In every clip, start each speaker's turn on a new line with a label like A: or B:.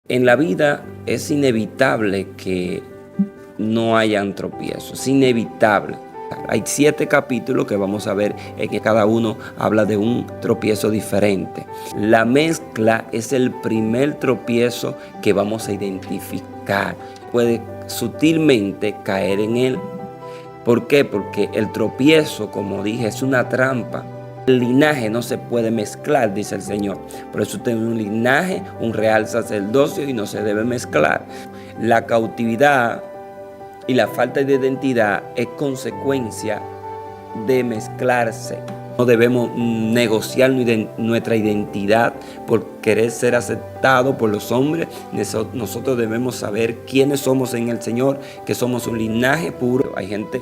A: En la vida es inevitable que no hayan tropiezos, es inevitable. Hay 7 capítulos que vamos a ver en que cada uno habla de un tropiezo diferente. La mezcla es el primer tropiezo que vamos a identificar. Puede sutilmente caer en él. ¿Por qué? Porque el tropiezo, como dije, es una trampa. El linaje no se puede mezclar, dice el Señor. Por eso usted es un linaje, un real sacerdocio y no se debe mezclar. La cautividad y la falta de identidad es consecuencia de mezclarse. No debemos negociar nuestra identidad por querer ser aceptados por los hombres. Nosotros debemos saber quiénes somos en el Señor, que somos un linaje puro. Hay gente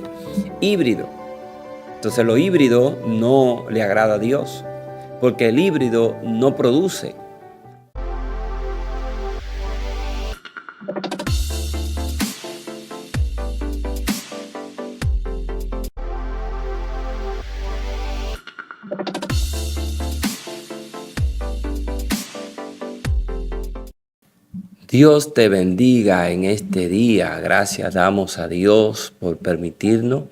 A: híbrido. Entonces lo híbrido no le agrada a Dios, porque el híbrido no produce. Dios te bendiga en este día. Gracias damos a Dios por permitirnos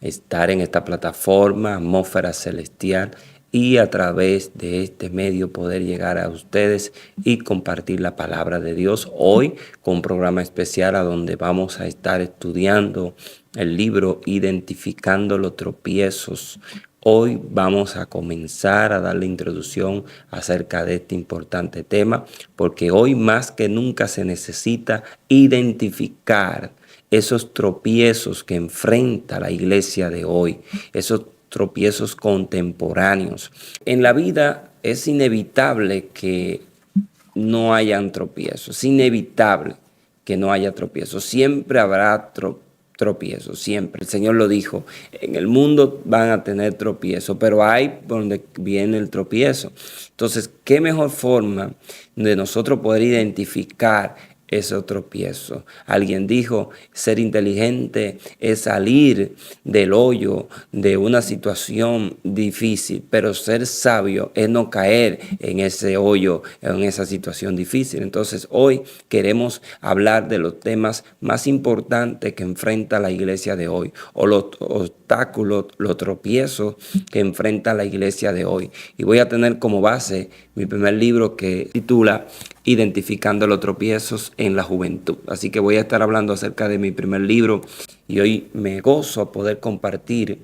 A: estar en esta plataforma, Atmósfera Celestial, y a través de este medio poder llegar a ustedes y compartir la palabra de Dios. Hoy con un programa especial a donde vamos a estar estudiando el libro Identificando los tropiezos. Hoy vamos a comenzar a dar la introducción acerca de este importante tema, porque hoy más que nunca se necesita identificar esos tropiezos que enfrenta la iglesia de hoy, esos tropiezos contemporáneos. En la vida es inevitable que no hayan tropiezos, es inevitable que no haya tropiezos, siempre habrá tropiezos, siempre. El Señor lo dijo, en el mundo van a tener tropiezos, pero hay donde viene el tropiezo. Entonces, ¿qué mejor forma de nosotros poder identificar ese tropiezo? Alguien dijo, ser inteligente es salir del hoyo de una situación difícil, pero ser sabio es no caer en ese hoyo, en esa situación difícil. Entonces hoy queremos hablar de los temas más importantes que enfrenta la iglesia de hoy, o los obstáculos, los tropiezos que enfrenta la iglesia de hoy. Y voy a tener como base mi primer libro que titula Identificando los tropiezos en la juventud. Así que voy a estar hablando acerca de mi primer libro y hoy me gozo a poder compartir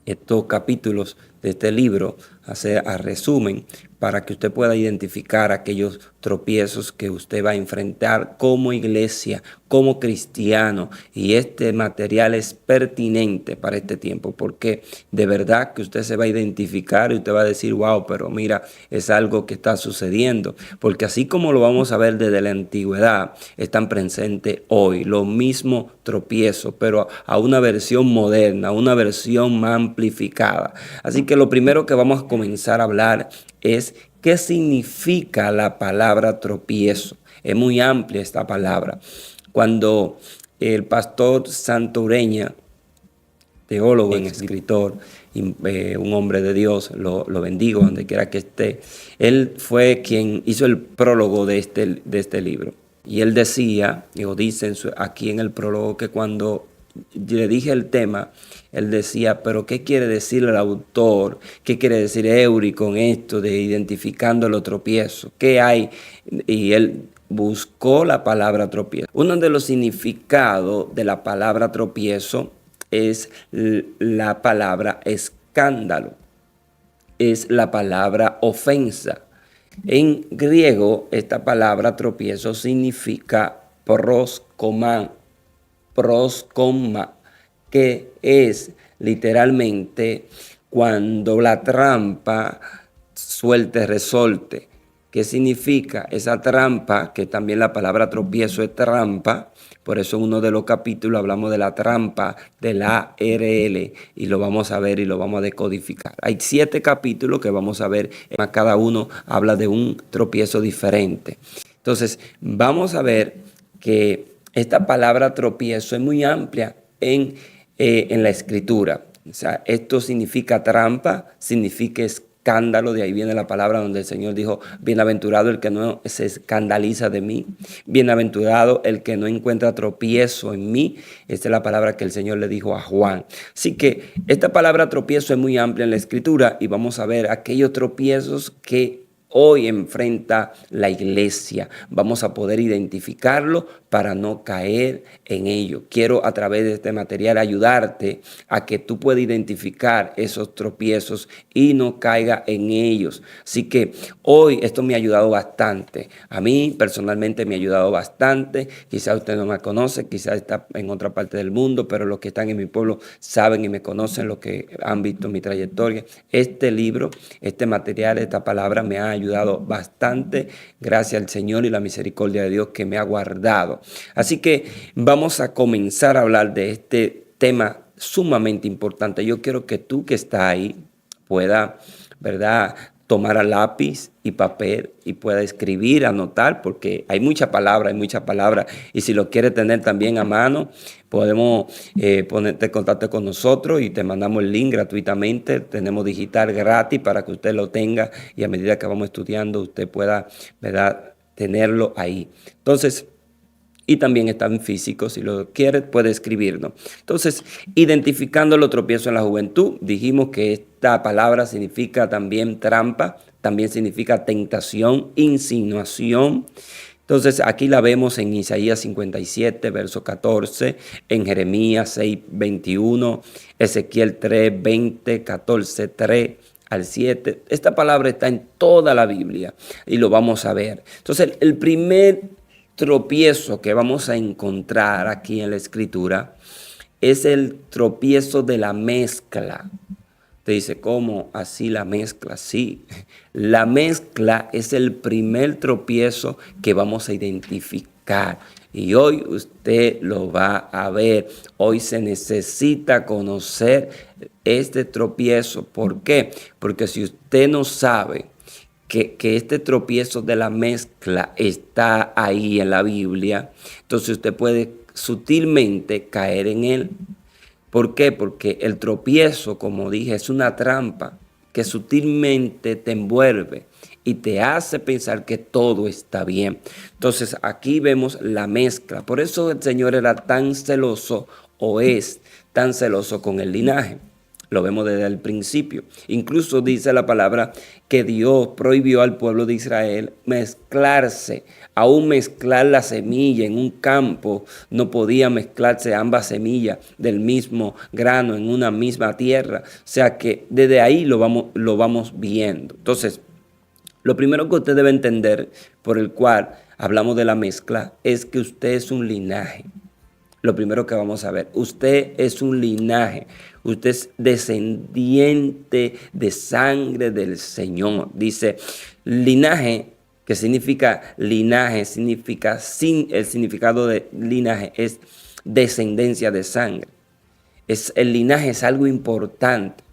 A: estos capítulos de este libro, hacer a resumen para que usted pueda identificar aquellos tropiezos que usted va a enfrentar como iglesia, como cristiano, y este material es pertinente para este tiempo porque de verdad que usted se va a identificar y usted va a decir, wow, pero mira, es algo que está sucediendo, porque así como lo vamos a ver desde la antigüedad, están presentes hoy los mismos tropiezos, pero a una versión moderna, una versión más amplificada. Así que lo primero que vamos a comenzar a hablar es qué significa la palabra tropiezo. Es muy amplia esta palabra. Cuando el pastor Santo Ureña, teólogo y escritor, un hombre de Dios, lo bendigo donde quiera que esté, él fue quien hizo el prólogo de este libro. Y él decía, o dice aquí en el prólogo, que cuando le dije el tema, él decía, pero ¿qué quiere decir el autor? ¿Qué quiere decir Eury con esto de identificando los tropiezos? ¿Qué hay? Y él buscó la palabra tropiezo. Uno de los significados de la palabra tropiezo es la palabra escándalo, es la palabra ofensa. En griego, esta palabra tropiezo significa proskoma, que es literalmente cuando la trampa suelte resorte. ¿Qué significa esa trampa? Que también la palabra tropiezo es trampa. Por eso en uno de los capítulos hablamos de la trampa de la ARL y lo vamos a ver y lo vamos a decodificar. Hay 7 capítulos que vamos a ver. Cada uno habla de un tropiezo diferente. Entonces vamos a ver que esta palabra tropiezo es muy amplia en la escritura. O sea, esto significa trampa, significa escándalo. De ahí viene la palabra donde el Señor dijo, bienaventurado el que no se escandaliza de mí, bienaventurado el que no encuentra tropiezo en mí. Esta es la palabra que el Señor le dijo a Juan. Así que esta palabra tropiezo es muy amplia en la Escritura y vamos a ver aquellos tropiezos que hoy enfrenta la iglesia. Vamos a poder identificarlo para no caer en ello. Quiero a través de este material ayudarte a que tú puedas identificar esos tropiezos y no caiga en ellos. Así que hoy esto me ha ayudado bastante. A mí personalmente me ha ayudado bastante. Quizás usted no me conoce, quizás está en otra parte del mundo, pero los que están en mi pueblo saben y me conocen, los que han visto mi trayectoria. Este libro, este material, esta palabra me ha ayudado bastante. Gracias al Señor y la misericordia de Dios que me ha guardado. Así que vamos a comenzar a hablar de este tema sumamente importante. Yo quiero que tú que estás ahí pueda, ¿verdad?, tomar a lápiz y papel y pueda escribir, anotar, porque hay mucha palabra. Y si lo quieres tener también a mano, podemos ponerte en contacto con nosotros y te mandamos el link gratuitamente. Tenemos digital gratis para que usted lo tenga y a medida que vamos estudiando usted pueda, ¿verdad?, tenerlo ahí. Entonces, y también está en físico, si lo quiere puede escribirnos. Entonces, identificando los tropiezos en la juventud, dijimos que esta palabra significa también trampa, también significa tentación, insinuación. Entonces, aquí la vemos en Isaías 57, verso 14, en Jeremías 6, 21, Ezequiel 3, 20, 14, 3 al 7. Esta palabra está en toda la Biblia y lo vamos a ver. Entonces, el primer tropiezo que vamos a encontrar aquí en la Escritura es el tropiezo de la mezcla. Te dice, ¿cómo así la mezcla? Sí, la mezcla es el primer tropiezo que vamos a identificar. Y hoy usted lo va a ver. Hoy se necesita conocer este tropiezo. ¿Por qué? Porque si usted no sabe que este tropiezo de la mezcla está ahí en la Biblia, entonces usted puede sutilmente caer en él. ¿Por qué? Porque el tropiezo, como dije, es una trampa que sutilmente te envuelve y te hace pensar que todo está bien. Entonces aquí vemos la mezcla. Por eso el Señor era tan celoso o es tan celoso con el linaje. Lo vemos desde el principio. Incluso dice la palabra que Dios prohibió al pueblo de Israel mezclarse. Aún mezclar la semilla en un campo, no podía mezclarse ambas semillas del mismo grano en una misma tierra. O sea que desde ahí lo vamos viendo. Entonces, lo primero que usted debe entender, por el cual hablamos de la mezcla, es que usted es un linaje. Lo primero que vamos a ver, usted es un linaje, usted es descendiente de sangre del Señor. Dice linaje, que significa linaje, significa el significado de linaje es descendencia de sangre. El linaje es algo importante.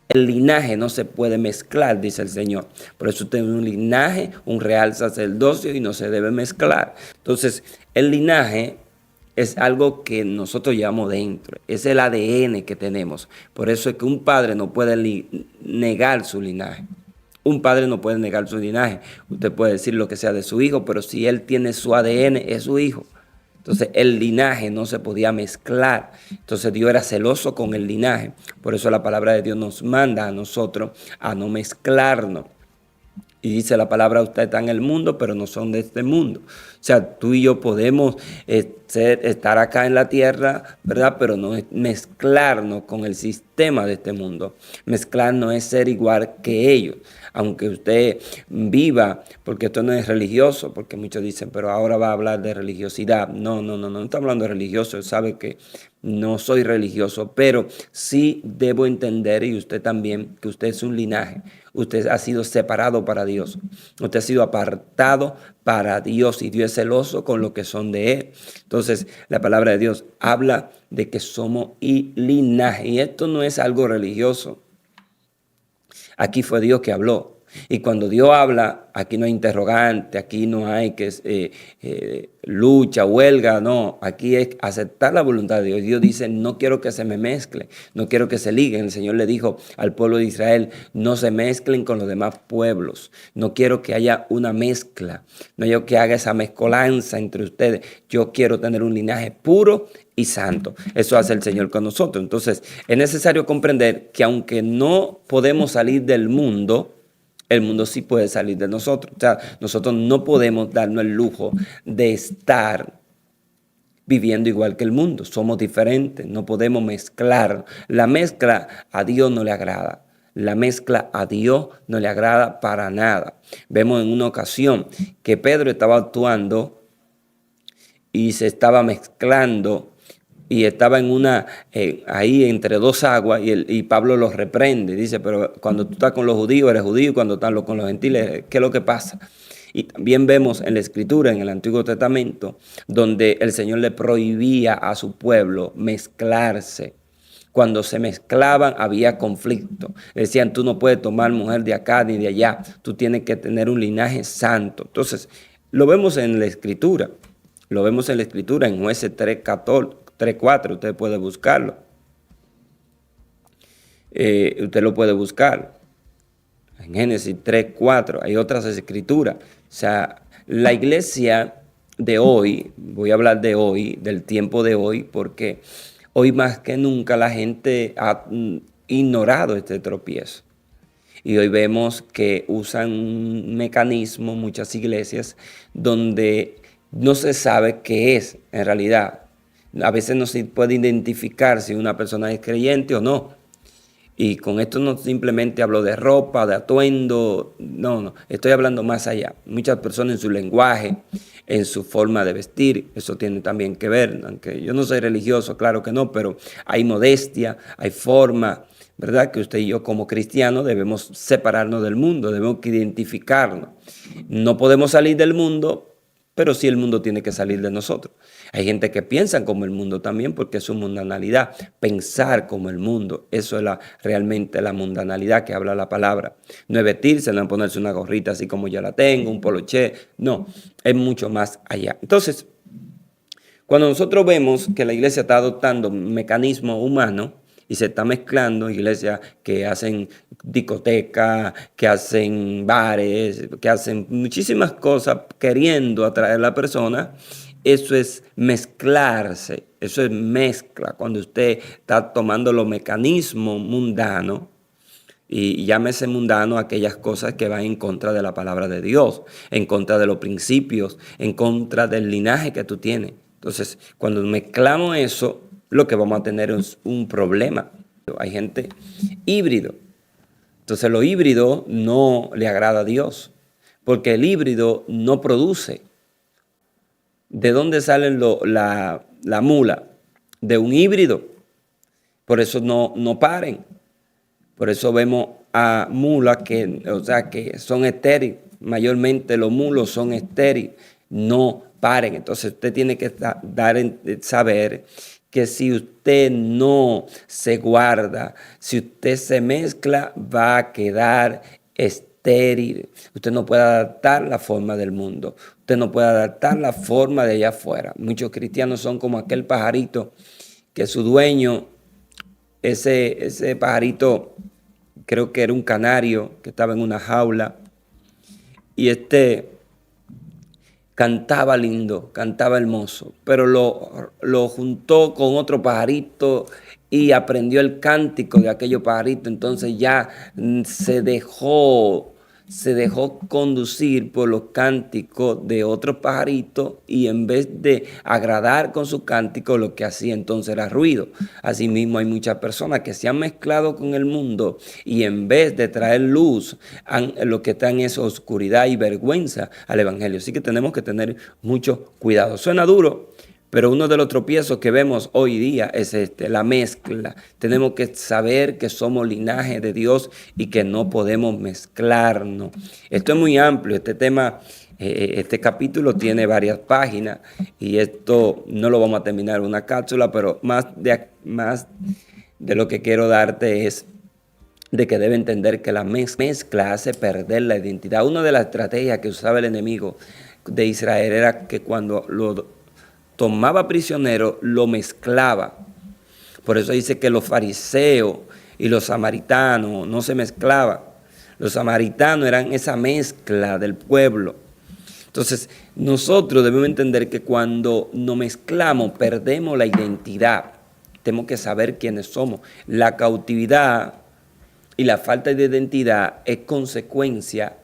A: El linaje no se puede mezclar, dice el Señor. Por eso usted es un linaje, un real sacerdocio y no se debe mezclar. Entonces, el linaje es algo que nosotros llevamos dentro, es el ADN que tenemos. Por eso es que un padre no puede negar su linaje. Un padre no puede negar su linaje. Usted puede decir lo que sea de su hijo, pero si él tiene su ADN, es su hijo. Entonces el linaje no se podía mezclar. Entonces Dios era celoso con el linaje. Por eso la palabra de Dios nos manda a nosotros a no mezclarnos. Y dice la palabra, usted está en el mundo, pero no son de este mundo. O sea, tú y yo podemos estar acá en la tierra, ¿verdad? Pero no es mezclarnos con el sistema de este mundo. Mezclarnos es ser igual que ellos. Aunque usted viva, porque esto no es religioso, porque muchos dicen, pero ahora va a hablar de religiosidad. No estamos hablando de religioso. Él sabe que no soy religioso, pero sí debo entender, y usted también, que usted es un linaje. Usted ha sido separado para Dios. Usted ha sido apartado para Dios y Dios es celoso con los que son de Él. Entonces, la palabra de Dios habla de que somos linaje. Y esto no es algo religioso. Aquí fue Dios que habló. Y cuando Dios habla, aquí no hay interrogante, aquí no hay que lucha, huelga, no. Aquí es aceptar la voluntad de Dios. Dios dice, no quiero que se me mezcle, no quiero que se liguen. El Señor le dijo al pueblo de Israel, no se mezclen con los demás pueblos. No quiero que haya una mezcla, no quiero que haga esa mezcolanza entre ustedes. Yo quiero tener un linaje puro y santo. Eso hace el Señor con nosotros. Entonces, es necesario comprender que aunque no podemos salir del mundo, el mundo sí puede salir de nosotros. O sea, nosotros no podemos darnos el lujo de estar viviendo igual que el mundo. Somos diferentes, no podemos mezclar. La mezcla a Dios no le agrada. La mezcla a Dios no le agrada para nada. Vemos en una ocasión que Pedro estaba actuando y se estaba mezclando y estaba en ahí entre dos aguas y Pablo los reprende. Dice, pero cuando tú estás con los judíos eres judío, cuando estás con los gentiles, ¿qué es lo que pasa? Y también vemos en la Escritura, en el Antiguo Testamento, donde el Señor le prohibía a su pueblo mezclarse. Cuando se mezclaban había conflicto. Decían, tú no puedes tomar mujer de acá ni de allá, tú tienes que tener un linaje santo. Entonces, lo vemos en la Escritura. Lo vemos en la Escritura, en Jueces 3:4, usted puede buscarlo. Usted lo puede buscar. En Génesis 3:4 hay otras escrituras. O sea, la iglesia de hoy, voy a hablar de hoy, del tiempo de hoy, porque hoy más que nunca la gente ha ignorado este tropiezo. Y hoy vemos que usan un mecanismo, muchas iglesias, donde no se sabe qué es en realidad. A veces no se puede identificar si una persona es creyente o no. Y con esto no simplemente hablo de ropa, de atuendo, no, estoy hablando más allá. Muchas personas en su lenguaje, en su forma de vestir, eso tiene también que ver, aunque yo no soy religioso, claro que no, pero hay modestia, hay forma, ¿verdad? Que usted y yo como cristianos debemos separarnos del mundo, debemos que identificarnos. No podemos salir del mundo, pero sí el mundo tiene que salir de nosotros. Hay gente que piensa como el mundo también porque es su mundanalidad. Pensar como el mundo, eso es realmente la mundanalidad que habla la palabra. No es vestirse, no es ponerse una gorrita así como yo la tengo, un poloché. No, es mucho más allá. Entonces, cuando nosotros vemos que la iglesia está adoptando mecanismos humanos, y se está mezclando iglesias que hacen discotecas, que hacen bares, que hacen muchísimas cosas queriendo atraer a la persona. Eso es mezclarse, eso es mezcla. Cuando usted está tomando los mecanismos mundanos, y llámese mundano aquellas cosas que van en contra de la palabra de Dios, en contra de los principios, en contra del linaje que tú tienes. Entonces, cuando mezclamos eso, lo que vamos a tener es un problema. Hay gente híbrido. Entonces, lo híbrido no le agrada a Dios, porque el híbrido no produce. ¿De dónde sale la mula? De un híbrido. Por eso no paren. Por eso vemos a mulas que son estériles. Mayormente los mulos son estériles. No paren. Entonces usted tiene que saber que si usted no se guarda, si usted se mezcla, va a quedar estéril. Usted no puede adaptar la forma del mundo. Usted no puede adaptar la forma de allá afuera. Muchos cristianos son como aquel pajarito que su dueño, ese pajarito, creo que era un canario que estaba en una jaula, y cantaba lindo, cantaba hermoso, pero lo juntó con otro pajarito y aprendió el cántico de aquellos pajaritos. Entonces ya se dejó conducir por los cánticos de otros pajaritos, y en vez de agradar con su cántico, lo que hacía entonces era ruido. Asimismo, hay muchas personas que se han mezclado con el mundo y en vez de traer luz, lo que están es oscuridad y vergüenza al evangelio. Así que tenemos que tener mucho cuidado. Suena duro, pero uno de los tropiezos que vemos hoy día es la mezcla. Tenemos que saber que somos linaje de Dios y que no podemos mezclarnos. Esto es muy amplio, este tema, este capítulo tiene varias páginas y esto no lo vamos a terminar en una cápsula, pero más de lo que quiero darte es de que debe entender que la mezcla hace perder la identidad. Una de las estrategias que usaba el enemigo de Israel era que cuando lo tomaba prisionero, lo mezclaba. Por eso dice que los fariseos y los samaritanos no se mezclaban. Los samaritanos eran esa mezcla del pueblo. Entonces, nosotros debemos entender que cuando nos mezclamos, perdemos la identidad. Tenemos que saber quiénes somos. La cautividad y la falta de identidad es consecuencia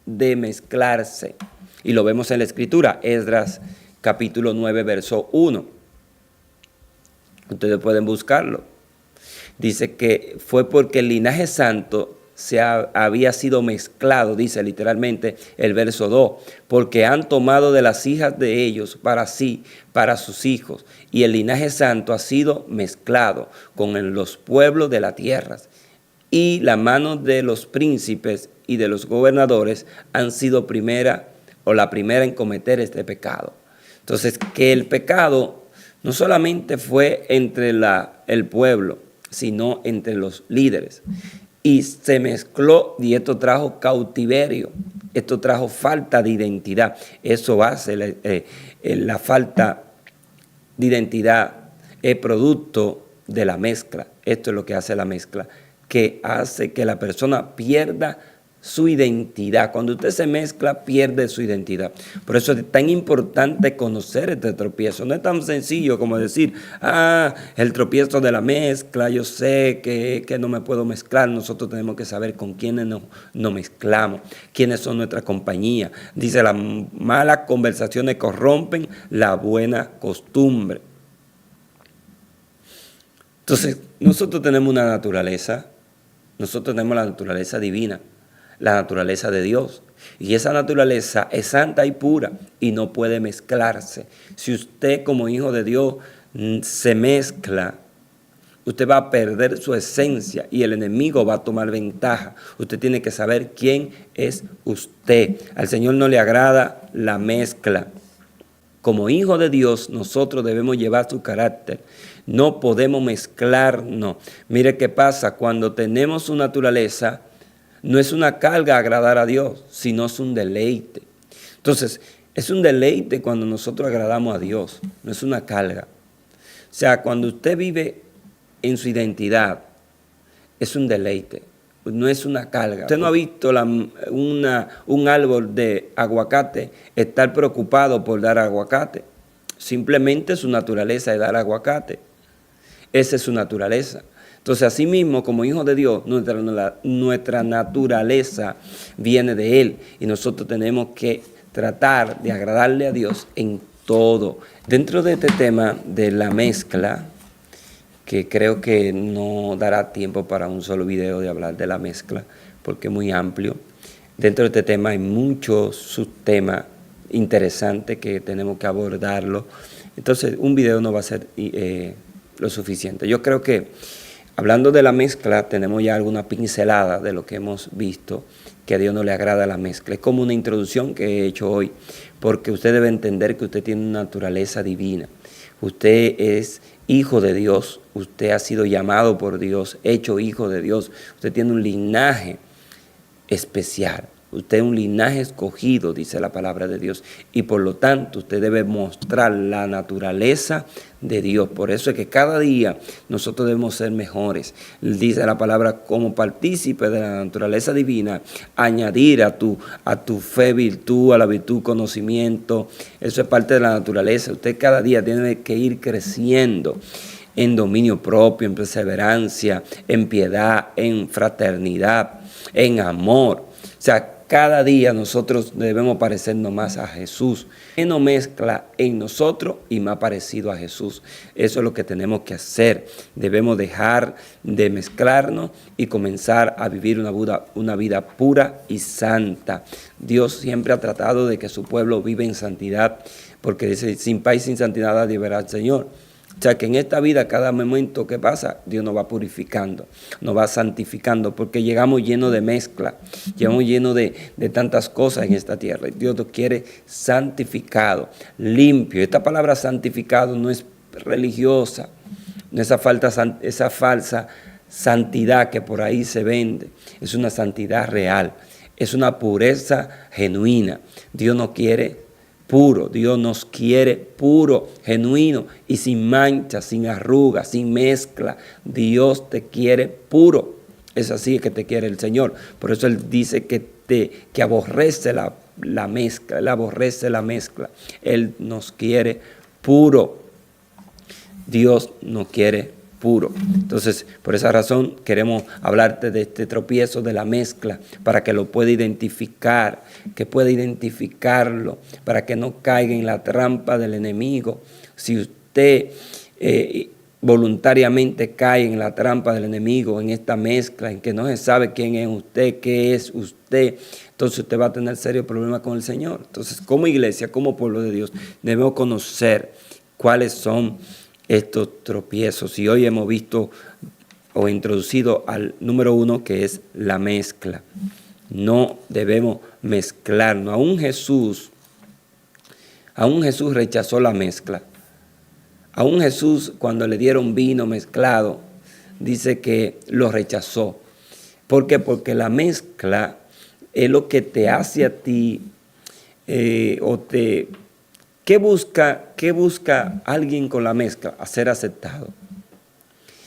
A: de mezclarse. Y lo vemos en la Escritura, Esdras capítulo 9, verso 1. Ustedes pueden buscarlo. Dice que fue porque el linaje santo había sido mezclado, dice literalmente el verso 2, porque han tomado de las hijas de ellos para sí, para sus hijos, y el linaje santo ha sido mezclado con los pueblos de la tierra, y la mano de los príncipes y de los gobernadores han sido la primera en cometer este pecado. Entonces, que el pecado no solamente fue entre el pueblo, sino entre los líderes. Y se mezcló y esto trajo cautiverio, esto trajo falta de identidad. Eso hace la falta de identidad, es producto de la mezcla. Esto es lo que hace la mezcla, que hace que la persona pierda su identidad. Cuando usted se mezcla, pierde su identidad. Por eso es tan importante conocer este tropiezo. No es tan sencillo como decir, el tropiezo de la mezcla, yo sé que no me puedo mezclar. Nosotros tenemos que saber con quiénes nos mezclamos, quiénes son nuestra compañía. Dice, las malas conversaciones corrompen la buena costumbre. Entonces, nosotros tenemos la naturaleza divina, la naturaleza de Dios. Y esa naturaleza es santa y pura y no puede mezclarse. Si usted como hijo de Dios se mezcla, usted va a perder su esencia y el enemigo va a tomar ventaja. Usted tiene que saber quién es usted. Al Señor no le agrada la mezcla. Como hijo de Dios, nosotros debemos llevar su carácter. No podemos mezclarnos. Mire qué pasa cuando tenemos su naturaleza. No es una carga agradar a Dios, sino es un deleite. Entonces, es un deleite cuando nosotros agradamos a Dios, no es una carga. O sea, cuando usted vive en su identidad, es un deleite, no es una carga. Usted no ha visto un árbol de aguacate estar preocupado por dar aguacate. Simplemente su naturaleza es dar aguacate. Esa es su naturaleza. Entonces, así mismo, como hijos de Dios, nuestra naturaleza viene de Él. Y nosotros tenemos que tratar de agradarle a Dios en todo. Dentro de este tema de la mezcla, que creo que no dará tiempo para un solo video de hablar de la mezcla, porque es muy amplio. Dentro de este tema hay muchos subtemas interesantes que tenemos que abordarlo. Entonces, un video no va a ser lo suficiente. Yo creo que hablando de la mezcla, tenemos ya alguna pincelada de lo que hemos visto, que a Dios no le agrada la mezcla. Es como una introducción que he hecho hoy, porque usted debe entender que usted tiene una naturaleza divina. Usted es hijo de Dios, usted ha sido llamado por Dios, hecho hijo de Dios. Usted tiene un linaje especial. Usted es un linaje escogido, dice la palabra de Dios, y por lo tanto usted debe mostrar la naturaleza de Dios. Por eso es que cada día nosotros debemos ser mejores. Dice la palabra, como partícipe de la naturaleza divina, añadir a tu fe virtud, a la virtud conocimiento. Eso es parte de la naturaleza. Usted cada día tiene que ir creciendo en dominio propio, en perseverancia, en piedad, en fraternidad, en amor. O sea, cada día nosotros debemos parecernos más a Jesús. Menos mezcla en nosotros y más parecido a Jesús. Eso es lo que tenemos que hacer. Debemos dejar de mezclarnos y comenzar a vivir una vida pura y santa. Dios siempre ha tratado de que su pueblo viva en santidad, porque dice, sin paz y sin santidad nadie verá al Señor. O sea que en esta vida, cada momento que pasa, Dios nos va purificando, nos va santificando, porque llegamos llenos de mezcla, llegamos llenos de tantas cosas en esta tierra. Dios nos quiere santificado, limpio. Esta palabra santificado no es religiosa, no es esa falsa santidad que por ahí se vende es una santidad real, es una pureza genuina. Dios nos quiere puro, Dios nos quiere puro, genuino y sin mancha, sin arrugas, sin mezcla. Dios te quiere puro. Es así que te quiere el Señor. Por eso Él dice que aborrece la mezcla, Él aborrece la mezcla. Él nos quiere puro. Dios nos quiere puro. Entonces, por esa razón queremos hablarte de este tropiezo de la mezcla para que lo pueda identificar, que pueda identificarlo, para que no caiga en la trampa del enemigo. Si usted voluntariamente cae en la trampa del enemigo, en esta mezcla, en que no se sabe quién es usted, qué es usted, entonces usted va a tener serios problemas con el Señor. Entonces, como iglesia, como pueblo de Dios, debemos conocer cuáles son estos tropiezos. Y hoy hemos visto o introducido al número 1, que es la mezcla. No debemos mezclarnos. Aún Jesús rechazó la mezcla. Aún Jesús, cuando le dieron vino mezclado, dice que lo rechazó. ¿Por qué? Porque la mezcla es lo que te hace a ti ¿Qué busca alguien con la mezcla? A ser aceptado.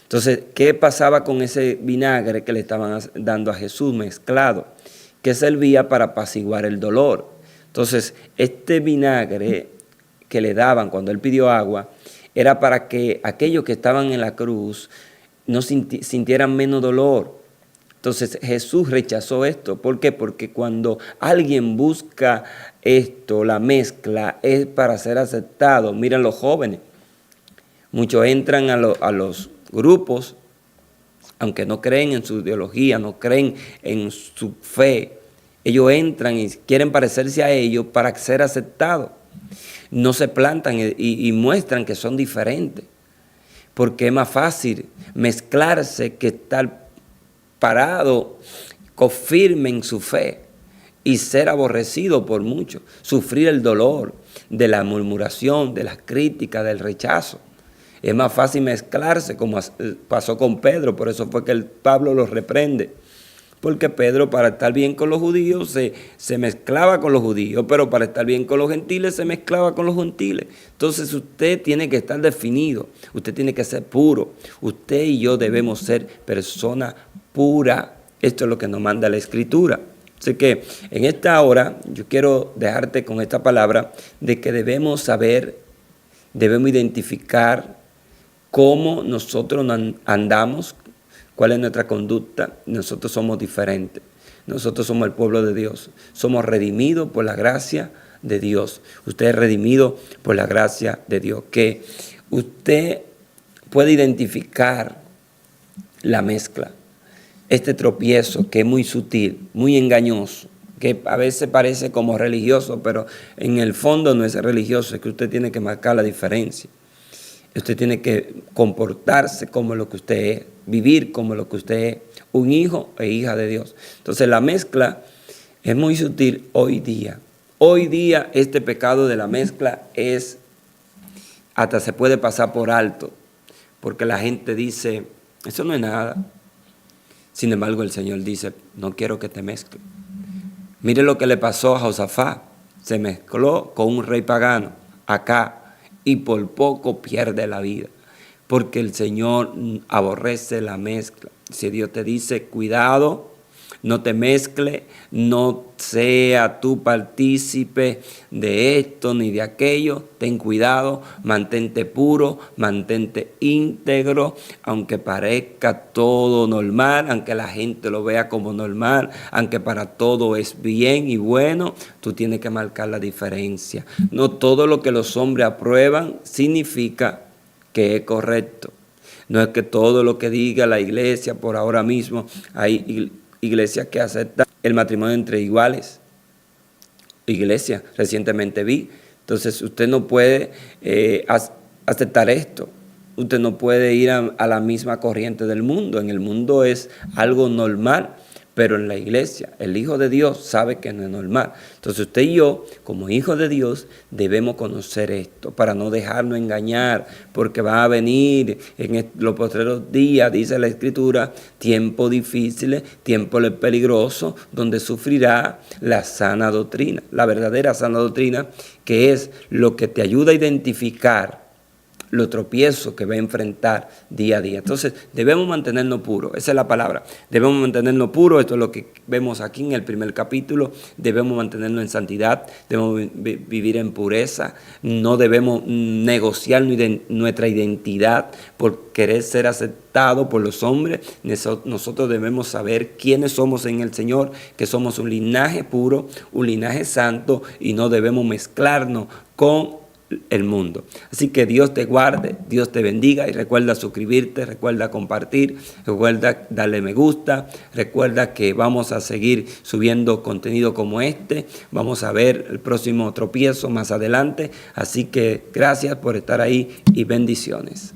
A: Entonces, ¿qué pasaba con ese vinagre que le estaban dando a Jesús mezclado? Que servía para apaciguar el dolor. Entonces, este vinagre que le daban cuando él pidió agua, era para que aquellos que estaban en la cruz no sintieran menos dolor. Entonces Jesús rechazó esto. ¿Por qué? Porque cuando alguien busca esto, la mezcla, es para ser aceptado. Miren los jóvenes. Muchos entran a los grupos, aunque no creen en su ideología, no creen en su fe. Ellos entran y quieren parecerse a ellos para ser aceptados. No se plantan y muestran que son diferentes. Porque es más fácil mezclarse que estar parado, confirme en su fe y ser aborrecido por muchos, sufrir el dolor de la murmuración, de las críticas, del rechazo. Es más fácil mezclarse como pasó con Pedro, por eso fue que Pablo los reprende. Porque Pedro, para estar bien con los judíos, se mezclaba con los judíos, pero para estar bien con los gentiles, se mezclaba con los gentiles. Entonces usted tiene que estar definido, usted tiene que ser puro. Usted y yo debemos ser personas puras. Esto es lo que nos manda la Escritura. Así que en esta hora yo quiero dejarte con esta palabra de que debemos saber, debemos identificar cómo nosotros andamos, cuál es nuestra conducta. Nosotros somos diferentes. Nosotros somos el pueblo de Dios. Somos redimidos por la gracia de Dios. Usted es redimido por la gracia de Dios. Que usted puede identificar la mezcla, este tropiezo que es muy sutil, muy engañoso, que a veces parece como religioso, pero en el fondo no es religioso, es que usted tiene que marcar la diferencia. Usted tiene que comportarse como lo que usted es, vivir como lo que usted es, un hijo e hija de Dios. Entonces la mezcla es muy sutil hoy día. Hoy día este pecado de la mezcla hasta se puede pasar por alto, porque la gente dice, eso no es nada. Sin embargo el Señor dice, no quiero que te mezcles. Mire lo que le pasó a Josafat, se mezcló con un rey pagano acá, y por poco pierde la vida, porque el Señor aborrece la mezcla. Si Dios te dice, cuidado, no te mezcle, no sea tú partícipe de esto ni de aquello, ten cuidado, mantente puro, mantente íntegro, aunque parezca todo normal, aunque la gente lo vea como normal, aunque para todo es bien y bueno, tú tienes que marcar la diferencia. No todo lo que los hombres aprueban significa que es correcto. No es que todo lo que diga la iglesia por ahora mismo, hay iglesias que aceptan el matrimonio entre iguales. Iglesia, recientemente vi. Entonces usted no puede aceptar esto. Usted no puede ir a la misma corriente del mundo. En el mundo es algo normal, pero en la iglesia el Hijo de Dios sabe que no es normal. Entonces usted y yo, como hijos de Dios, debemos conocer esto para no dejarnos engañar, porque va a venir en los postreros días, dice la Escritura, tiempos difíciles, tiempos peligrosos, donde sufrirá la sana doctrina, la verdadera sana doctrina, que es lo que te ayuda a identificar los tropiezos que va a enfrentar día a día. Entonces, debemos mantenernos puros, esa es la palabra. Debemos mantenernos puros, esto es lo que vemos aquí en el primer capítulo. Debemos mantenernos en santidad, debemos vivir en pureza, no debemos negociar nuestra identidad por querer ser aceptados por los hombres. Nosotros debemos saber quiénes somos en el Señor, que somos un linaje puro, un linaje santo, y no debemos mezclarnos con el mundo. Así que Dios te guarde, Dios te bendiga, y recuerda suscribirte, recuerda compartir, recuerda darle me gusta, recuerda que vamos a seguir subiendo contenido como este, vamos a ver el próximo tropiezo más adelante, así que gracias por estar ahí y bendiciones.